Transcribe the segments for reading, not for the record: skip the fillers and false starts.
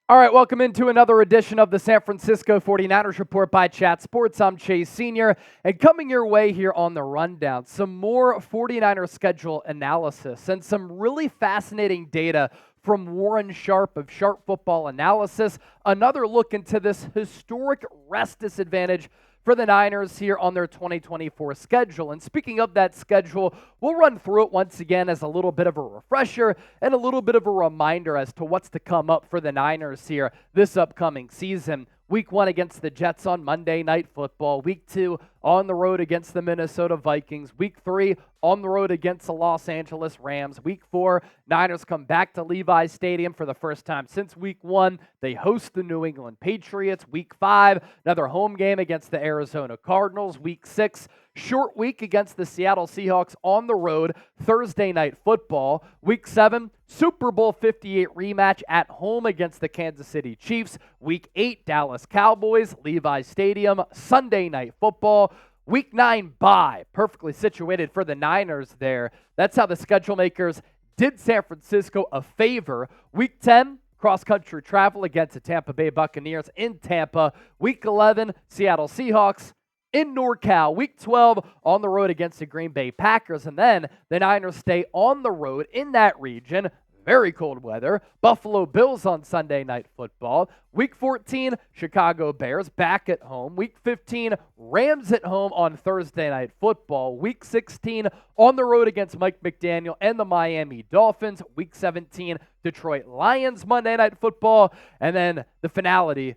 All right, welcome into another edition of the San Francisco 49ers Report by Chat Sports. I'm Chase Sr., and coming your way here on the rundown, some more 49ers schedule analysis and some really fascinating data from Warren Sharp of Sharp Football Analysis. Another look into this historic rest disadvantage for the Niners here on their 2024 schedule. And speaking of that schedule, we'll run through it once again as a little bit of a refresher and a little bit of a reminder as to what's to come up for the Niners here this upcoming season. Week 1 against the Jets on Monday Night Football. Week 2 on the road against the Minnesota Vikings. Week 3 on the road against the Los Angeles Rams. Week 4, Niners come back to Levi's Stadium for the first time since Week 1. They host the New England Patriots. Week 5, another home game against the Arizona Cardinals. Week 6, short week against the Seattle Seahawks on the road, Thursday Night Football. Week 7, Super Bowl 58 rematch at home against the Kansas City Chiefs. Week 8, Dallas Cowboys, Levi's Stadium, Sunday Night Football. Week 9 bye, perfectly situated for the Niners there. That's how the schedule makers did San Francisco a favor. Week 10, cross-country travel against the Tampa Bay Buccaneers in Tampa. Week 11, Seattle Seahawks in NorCal. Week 12 on the road against the Green Bay Packers. And then the Niners stay on the road in that region. Very cold weather. Buffalo Bills on Sunday Night Football. Week 14, Chicago Bears back at home. Week 15, Rams at home on Thursday Night Football. Week 16, on the road against Mike McDaniel and the Miami Dolphins. Week 17, Detroit Lions Monday Night Football. And then the finale,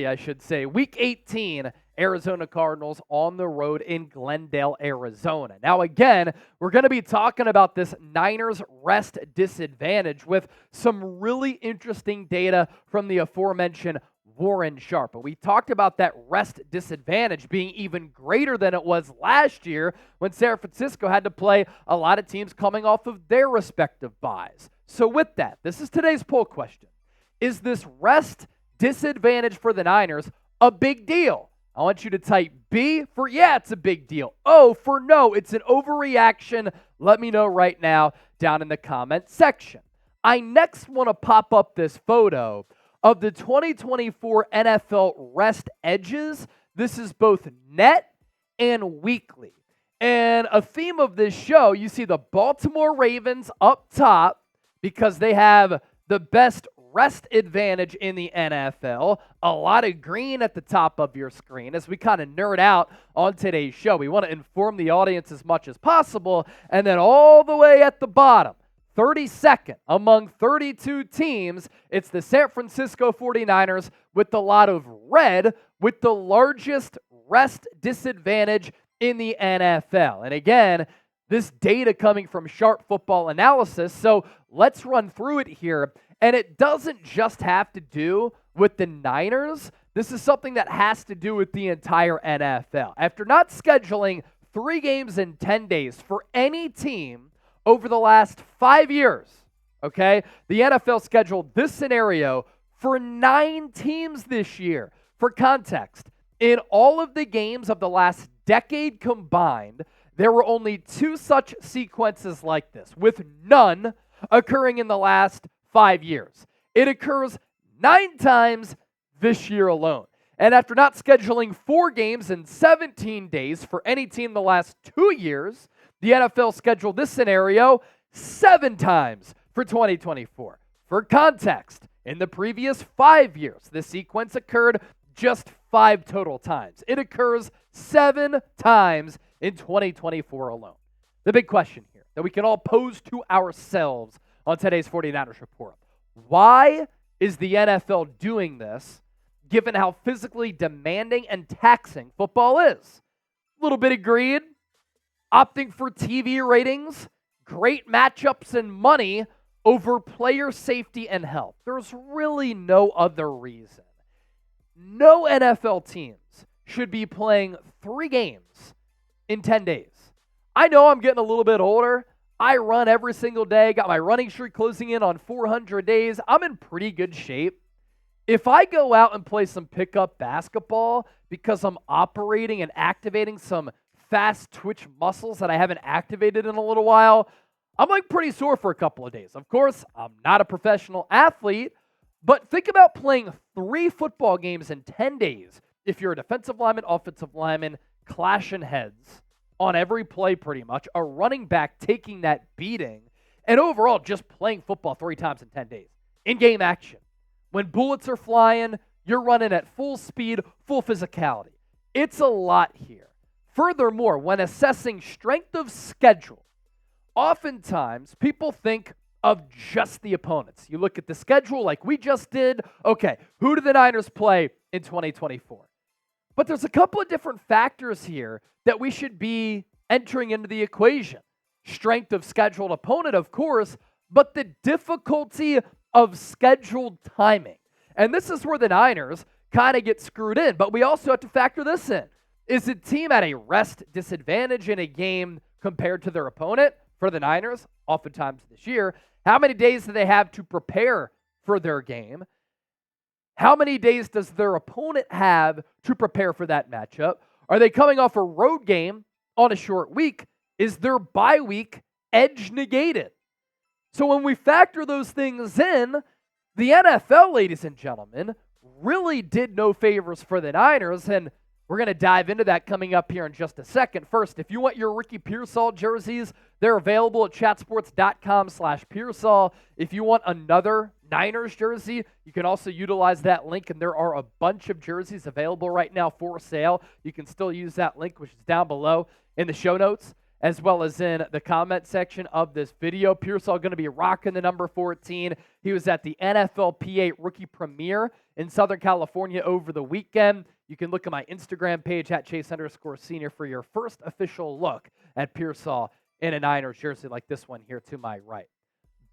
I should say, Week 18, Arizona Cardinals on the road in Glendale, Arizona. Now, again, we're going to be talking about this Niners rest disadvantage with some really interesting data from the aforementioned Warren Sharp. But we talked about that rest disadvantage being even greater than it was last year when San Francisco had to play a lot of teams coming off of their respective byes. So with that, this is today's poll question. Is this rest disadvantage for the Niners a big deal? I want you to type B for yeah, it's a big deal. O for no, it's an overreaction. Let me know right now down in the comment section. I next want to pop up this photo of the 2024 NFL rest edges. This is both net and weekly. And a theme of this show, you see the Baltimore Ravens up top because they have the best rest advantage in the NFL. A lot of green at the top of your screen as we kind of nerd out on today's show. We want to inform the audience as much as possible. And then all the way at the bottom, 32nd among 32 teams, it's the San Francisco 49ers with a lot of red with the largest rest disadvantage in the NFL. And again, this data coming from Sharp Football Analysis. So let's run through it here. And it doesn't just have to do with the Niners. This is something that has to do with the entire NFL. After not scheduling 3 games in 10 days for any team over the last 5 years, okay, the NFL scheduled this scenario for 9 teams this year. For context, in all of the games of the last decade combined, there were only 2 such sequences like this, with none occurring in the last 5 years. It occurs 9 times this year alone. And after not scheduling 4 games in 17 days for any team the last 2 years, the NFL scheduled this scenario 7 times for 2024. For context, in the previous 5 years, this sequence occurred just 5 total times. It occurs 7 times in 2024 alone. The big question here that we can all pose to ourselves on today's 49ers Report. Why is the NFL doing this, given how physically demanding and taxing football is? A little bit of greed, opting for TV ratings, great matchups and money over player safety and health. There's really no other reason. No NFL teams should be playing 3 games in 10 days. I know I'm getting a little bit older. I run every single day, got my running streak closing in on 400 days. I'm in pretty good shape. If I go out and play some pickup basketball because I'm operating and activating some fast twitch muscles that I haven't activated in a little while, I'm like pretty sore for a couple of days. Of course, I'm not a professional athlete, But think about playing 3 football games in 10 days if you're a defensive lineman, offensive lineman, clashing heads on every play pretty much, a running back taking that beating, and overall just playing football 3 times in 10 days. In-game action. When bullets are flying, you're running at full speed, full physicality. It's a lot here. Furthermore, when assessing strength of schedule, oftentimes people think of just the opponents. You look at the schedule like we just did. Okay, who do the Niners play in 2024? But there's a couple of different factors here that we should be entering into the equation. Strength of scheduled opponent, of course, but the difficulty of scheduled timing. And this is where the Niners kind of get screwed in, but we also have to factor this in. Is the team at a rest disadvantage in a game compared to their opponent? For the Niners, oftentimes this year, how many days do they have to prepare for their game? How many days does their opponent have to prepare for that matchup? Are they coming off a road game on a short week? Is their bye week edge negated? So when we factor those things in, the NFL, ladies and gentlemen, really did no favors for the Niners, and we're going to dive into that coming up here in just a second. First, if you want your Ricky Pearsall jerseys, they're available at chatsports.com/Pearsall. If you want another Niners jersey, you can also utilize that link, and there are a bunch of jerseys available right now for sale. You can still use that link, which is down below in the show notes, as well as in the comment section of this video. Pearsall going to be rocking the number 14. He was at the NFLPA Rookie Premiere in Southern California over the weekend. You can look at my Instagram page at Chase_Senior for your first official look at Pearsall in a Niners jersey like this one here to my right.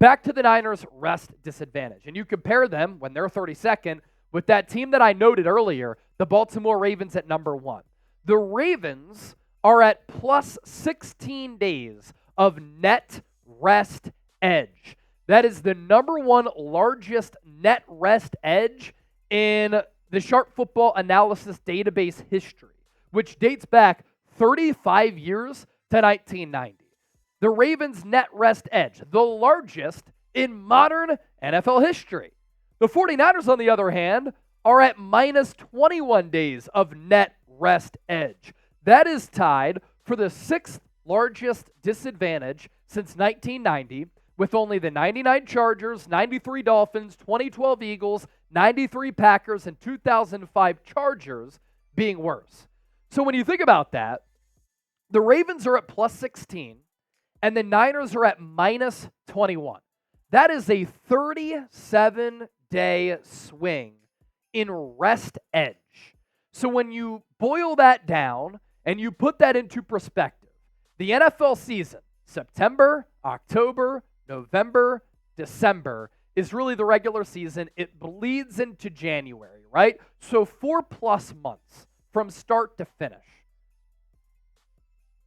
Back to the Niners' rest disadvantage. And you compare them when they're 32nd with that team that I noted earlier, the Baltimore Ravens at number 1. The Ravens are at plus 16 days of net rest edge. That is the number 1 largest net rest edge in the Sharp Football Analysis database history, which dates back 35 years to 1990. The Ravens' net rest edge, the largest in modern NFL history. The 49ers, on the other hand, are at minus 21 days of net rest edge. That is tied for the 6th largest disadvantage since 1990, with only the 99 Chargers, 93 Dolphins, 2012 Eagles, 93 Packers, and 2005 Chargers being worse. So when you think about that, the Ravens are at plus 16, and the Niners are at minus 21. That is a 37-day swing in rest edge. So when you boil that down and you put that into perspective, the NFL season, September, October, November, December, is really the regular season. It bleeds into January, right? So 4+ months from start to finish.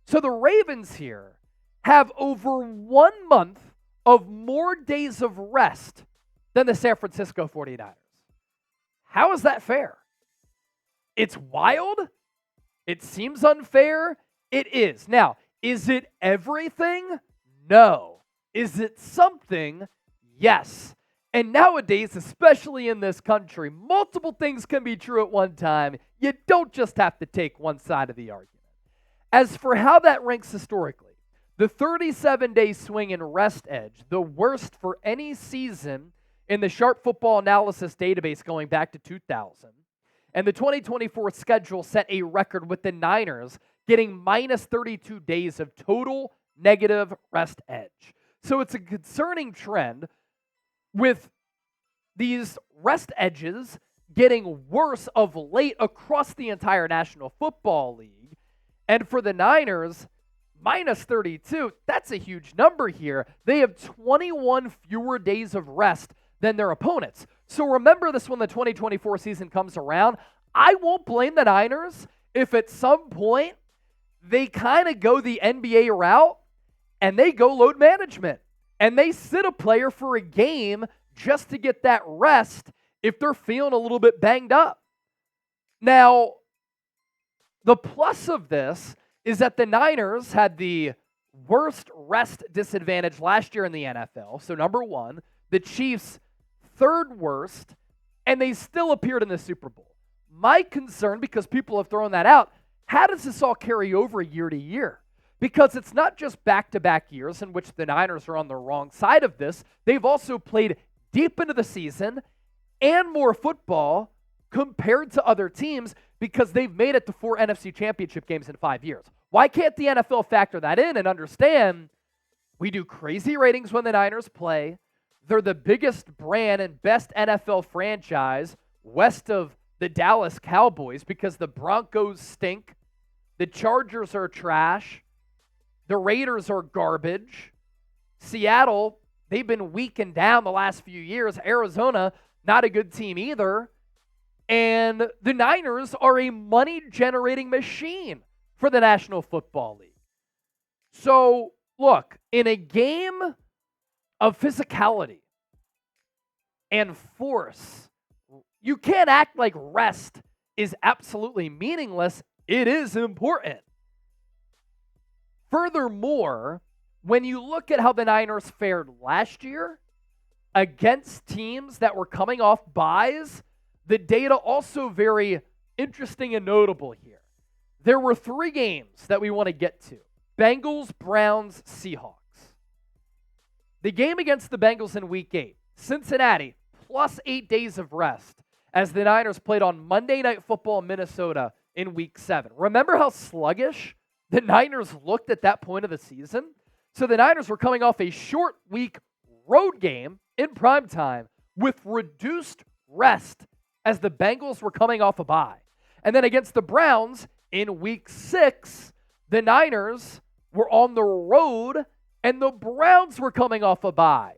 So the Ravens here have over 1 month of more days of rest than the San Francisco 49ers. How is that fair? It's wild. It seems unfair. It is. Now, is it everything? No. Is it something? Yes. And nowadays, especially in this country, multiple things can be true at one time. You don't just have to take one side of the argument. As for how that ranks historically, the 37-day swing in rest edge, the worst for any season in the Sharp Football Analysis database going back to 2000, and the 2024 schedule set a record with the Niners getting minus 32 days of total negative rest edge. So it's a concerning trend with these rest edges getting worse of late across the entire National Football League. And for the Niners, minus 32, that's a huge number here. They have 21 fewer days of rest than their opponents. So remember this when the 2024 season comes around. I won't blame the Niners if at some point they kind of go the NBA route and they go load management and they sit a player for a game just to get that rest if they're feeling a little bit banged up. Now, the plus of this is that the Niners had the worst rest disadvantage last year in the NFL. So number one, the Chiefs third worst, and they still appeared in the Super Bowl. My concern, because people have thrown that out, how does this all carry over year to year? Because it's not just back-to-back years in which the Niners are on the wrong side of this. They've also played deep into the season and more football compared to other teams because they've made it to 4 NFC championship games in 5 years. Why can't the NFL factor that in and understand we do crazy ratings when the Niners play? They're the biggest brand and best NFL franchise west of the Dallas Cowboys because the Broncos stink. The Chargers are trash. The Raiders are garbage. Seattle, they've been weak and down the last few years. Arizona, not a good team either. And the Niners are a money-generating machine for the National Football League. So, look, in a game of physicality and force, you can't act like rest is absolutely meaningless. It is important. Furthermore, when you look at how the Niners fared last year against teams that were coming off buys, the data also very interesting and notable here. There were 3 games that we want to get to. Bengals, Browns, Seahawks. The game against the Bengals in Week 8, Cincinnati, plus 8 days of rest as the Niners played on Monday Night Football in Minnesota in Week 7. Remember how sluggish the Niners looked at that point of the season? So the Niners were coming off a short week road game in primetime with reduced rest as the Bengals were coming off a bye. And then against the Browns in Week 6, the Niners were on the road and the Browns were coming off a bye.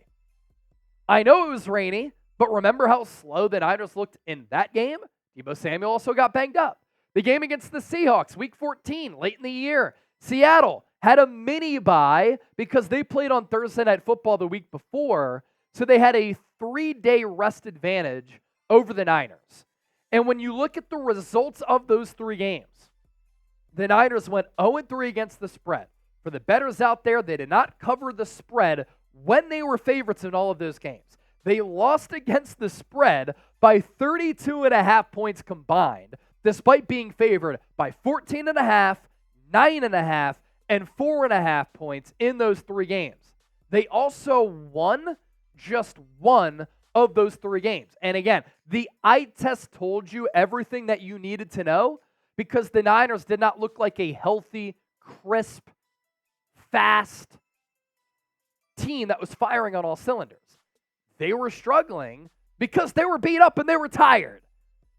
I know it was rainy, but remember how slow the Niners looked in that game? Deebo Samuel also got banged up. The game against the Seahawks, Week 14, late in the year. Seattle had a mini bye because they played on Thursday Night Football the week before, so they had a 3-day rest advantage over the Niners. And when you look at the results of those 3 games, the Niners went 0-3 against the spread. For the bettors out there, they did not cover the spread when they were favorites in all of those games. They lost against the spread by 32.5 points combined, despite being favored by 14.5, 9.5, and 4.5 points in those 3 games. They also won just one of those 3 games. And again, the eye test told you everything that you needed to know because the Niners did not look like a healthy, crisp, fast team that was firing on all cylinders. They were struggling because they were beat up and they were tired.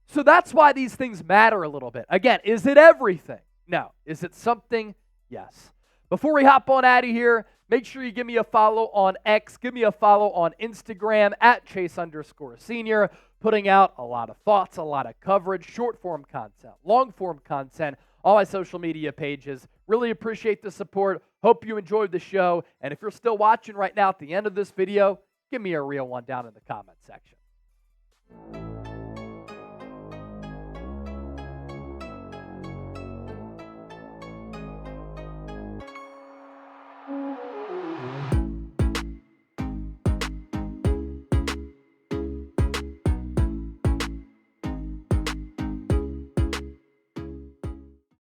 So that's why these things matter a little bit. Again, is it everything? No. Is it something? Yes. Before we hop on out of here, make sure you give me a follow on X. Give me a follow on Instagram at Chase_Senior. Putting out a lot of thoughts, a lot of coverage, short-form content, long-form content, all my social media pages. Really appreciate the support. Hope you enjoyed the show. And if you're still watching right now at the end of this video, give me a real one down in the comment section.